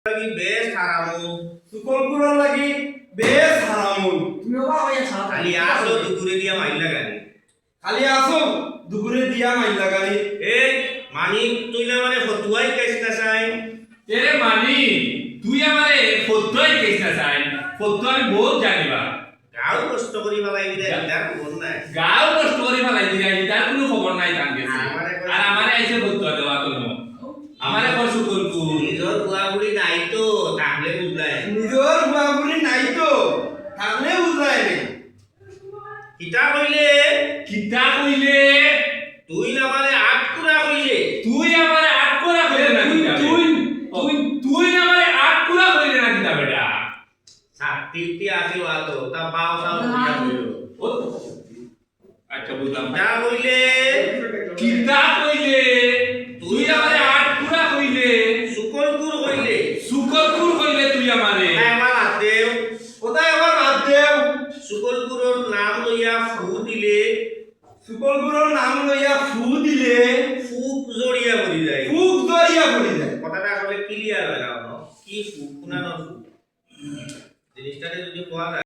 lagi bes haramu সুকলপুরের লাগি বেশ হারামুন তুমি বাবা হইয়া ছাড়া খালি আসো দুপুরে দিয়া মাইলা গানি খালি আসো দুপুরে দিয়া মাইলা গানি এই মানিক তুই না মানে ফতুয়াই কাইছ না চাই এরে মানি তুই আমারে ফতোই কেছ না চাই ফতো আমি বহুত জানিবা গাও কষ্ট করি ফেলাই দিলে তার খবর নাই গাও কষ্ট করে ফেলাই দিলা তার কোনো খবর নাই তান গেছে আর আমারে আইছে ফতো দেওয়া কোনো আমারে কষ্ট করবো নিজর বুড়ি নাই তো তাহলে বুঝলাই নিজের বাবুরি নাই তো থাকলে বুঝায় নে কিতা কইলে কিতা কইলে তুই না মানে আট কুড়া কইলে তুই আমারে আট কোরা কইলে না কিতা তুই তুই আমারে আট কোরা কইলে না কিতা বেটা সাতটি আসি আতো তা পাও সাও দিয়া কইলো আচ্ছা বুঝলাম কিতা কইলে কিতা কইলে তুই আমারে আট কোরা কইলে সুকলপুর কইলে সুকরপুর কইলে তুই আমারে আমার আদেও কোথায় আবার বাদ দেও সুকলপুরের নাম লইয়া ফু দিলে সুকলপুরের নাম লইয়া ফু দিলে ফুক জড়িয়া পড়ি যায় ফুক দরিয়া পড়ে যায় কথাটা আসলে ক্লিয়ার হয় না কি ফুক কোনা না ফুক জিনিসটাকে যদি কোয়া যায়